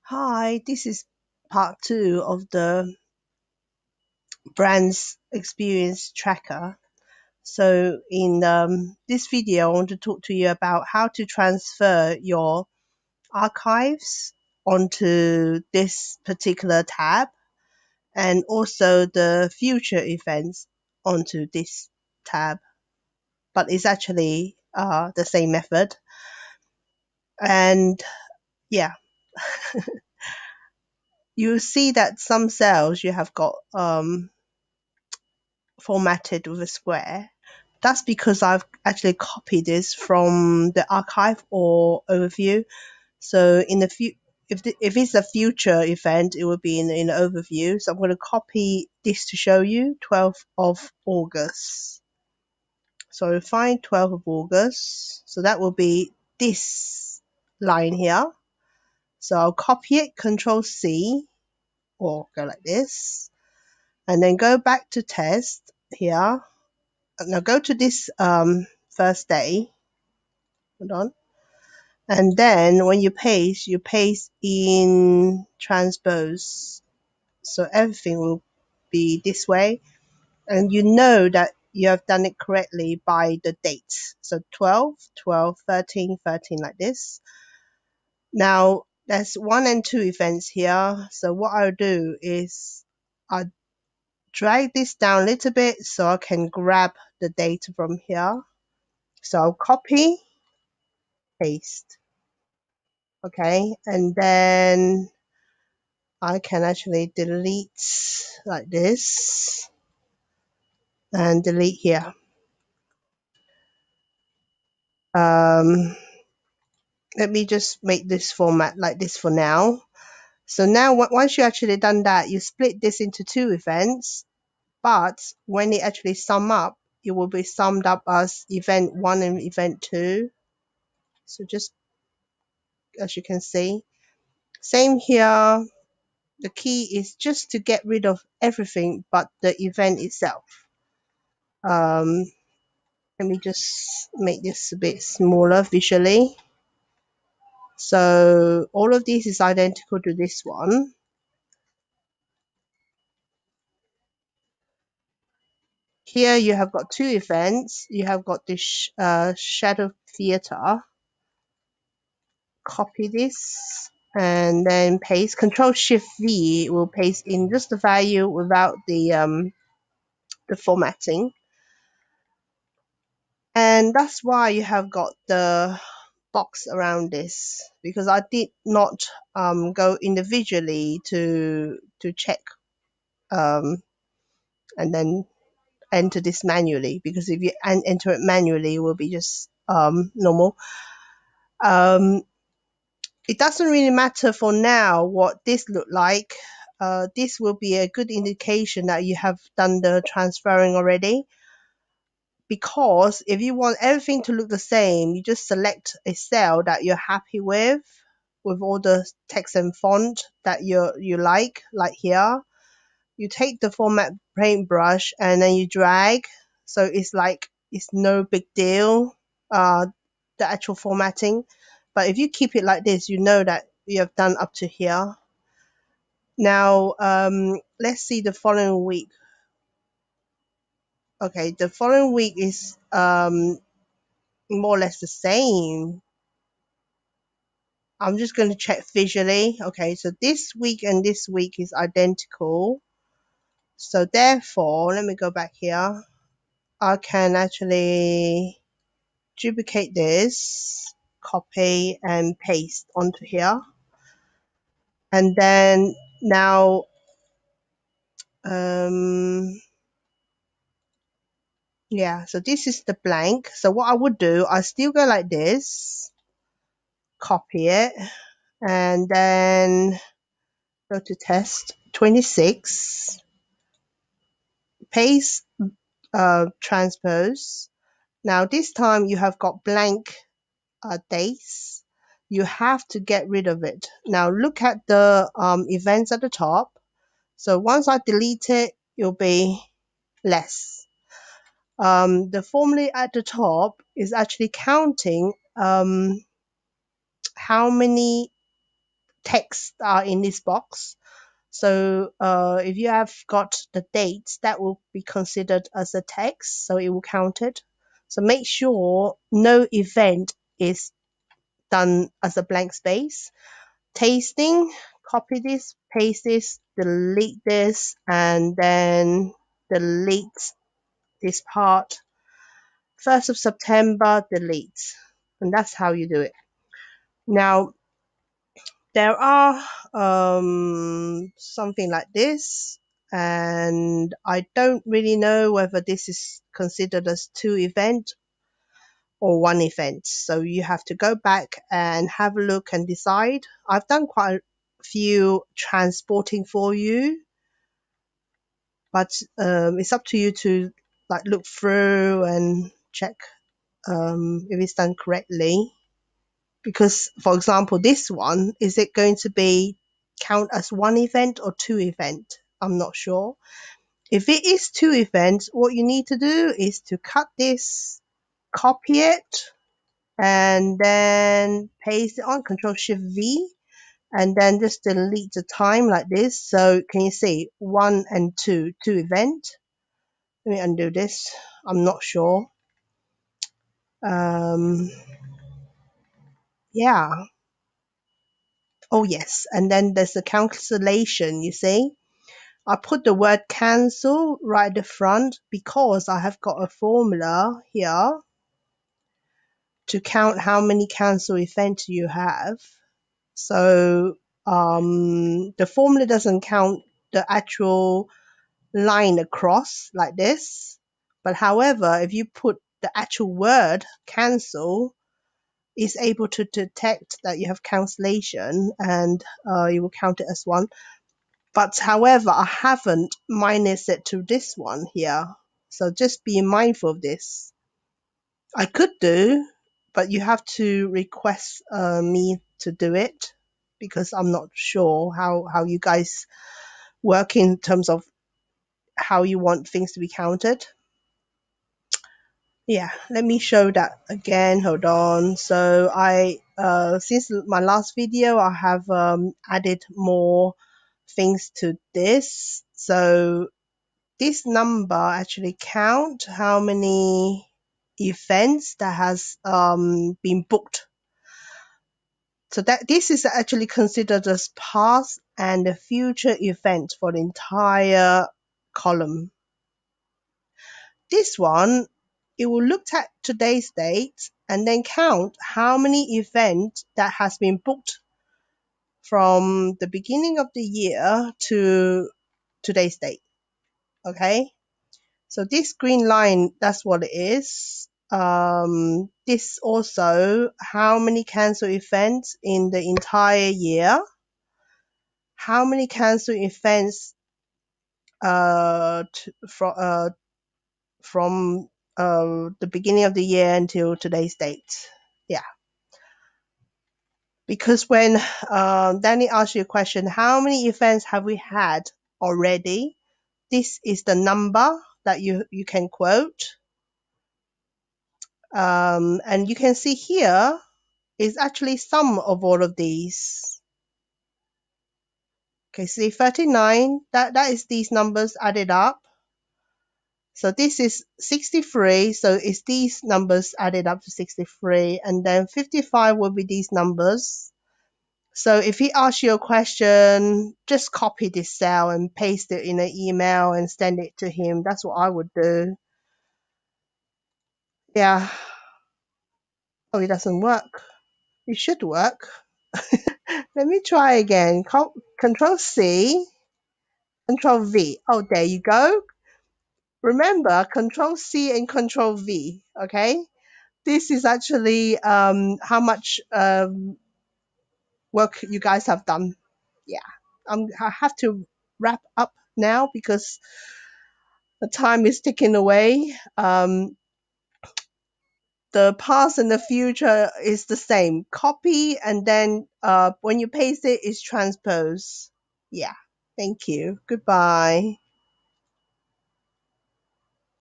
Hi, this is part two of the brand's experience tracker. So in this video, I want to talk to you about how to transfer your archives onto this particular tab and also the future events onto this tab. But it's actually the same method. And yeah, you see that some cells you have got formatted with a square. That's because I've actually copied this from the archive or overview. So in the if it's a future event, it will be in the overview. So I'm going to copy this to show you 12th of August. So find 12th of August. So that will be this line here. So I'll copy it, Control C, or go like this, and then go back to test here. Now go to this first day. Hold on. And then when you paste in transpose. So everything will be this way. And you know that you have done it correctly by the dates. So 12, 12, 13, 13 like this. Now there's 1 and 2 events here. So what I'll do is I'll drag this down a little bit so I can grab the data from here. So I'll copy, paste. Okay, and then I can actually delete like this and delete here. Um, Let me just make this format like this for now. So now once you actually done that, you split this into 2 events, but when it actually sum up, it will be summed up as event 1 and event 2. So just as you can see, same here. The key is just to get rid of everything but the event itself. Let me just make this a bit smaller visually. So all of this is identical to this one. Here you have got 2 events. You have got this shadow theater. Copy this and then paste. Control Shift V will paste in just the value without the formatting. And that's why you have got the box around this, because I did not go individually to check and then enter this manually, because if you enter it manually it will be just normal. It doesn't really matter for now what this look like. This will be a good indication that you have done the transferring already, because if you want everything to look the same, you just select a cell that you're happy with all the text and font that you like here. You take the format paintbrush and then you drag, so it's like it's no big deal, the actual formatting. But if you keep it like this, you know that you have done up to here. Now let's see the following week. Okay, the following week is more or less the same. I'm just going to check visually. Okay, so this week and this week is identical. So therefore, let me go back here. I can actually duplicate this, copy and paste onto here. And then now, yeah, so this is the blank. So what I would do, I still go like this, copy it, and then go to test 26, paste, transpose. Now this time you have got blank dates. You have to get rid of it. Now look at the events at the top. So once I delete it, it'll be less. The formula at the top is actually counting how many texts are in this box. So if you have got the dates, that will be considered as a text, so it will count it. So make sure no event is done as a blank space. Tasting, copy this, paste this, delete this, and then delete this part. 1st of September, delete. And that's how you do it. Now, there are something like this, and I don't really know whether this is considered as 2 event or 1 event. So you have to go back and have a look and decide. I've done quite a few transporting for you, but it's up to you to like look through and check if it's done correctly. Because, for example, this one, is it going to be count as 1 event or 2 event? I'm not sure. If it is 2 events, what you need to do is to cut this, copy it, and then paste it on, Control Shift V, and then just delete the time like this. So can you see 1 and 2, 2 event? Let me undo this. I'm not sure. Yeah. Oh yes. And then there's the cancellation, you see. I put the word cancel right at the front because I have got a formula here to count how many cancel events you have. So the formula doesn't count the actual line across like this. But however, if you put the actual word cancel, it's able to detect that you have cancellation, and you will count it as one. But however, I haven't minus it to this one here. So just be mindful of this. I could do, but you have to request me to do it because I'm not sure how you guys work in terms of how you want things to be counted. Yeah, let me show that again. Hold on. So I, since my last video, I have added more things to this. So this number actually count how many events that has been booked. So that this is actually considered as past and the future event for the entire column. This one, it will look at today's date and then count how many events that has been booked from the beginning of the year to today's date. Okay. So this green line, that's what it is. This also, how many cancel events in the entire year, how many cancel events from the beginning of the year until today's date. Yeah. Because when Danny asks you a question, how many events have we had already? This is the number that you can quote. And you can see here is actually sum of all of these. Okay, see 39, that is these numbers added up. So this is 63, so it's these numbers added up to 63, and then 55 will be these numbers. So if he asks you a question, just copy this cell and paste it in an email and send it to him. That's what I would do. Yeah. Oh, it doesn't work. It should work. Let me try again. Control C, Control V. Oh, there you go. Remember, Control C and Control V. Okay. This is actually how much work you guys have done. Yeah. I have to wrap up now because the time is ticking away. The past and the future is the same. Copy and then when you paste it, it's transpose. Yeah. Thank you. Goodbye.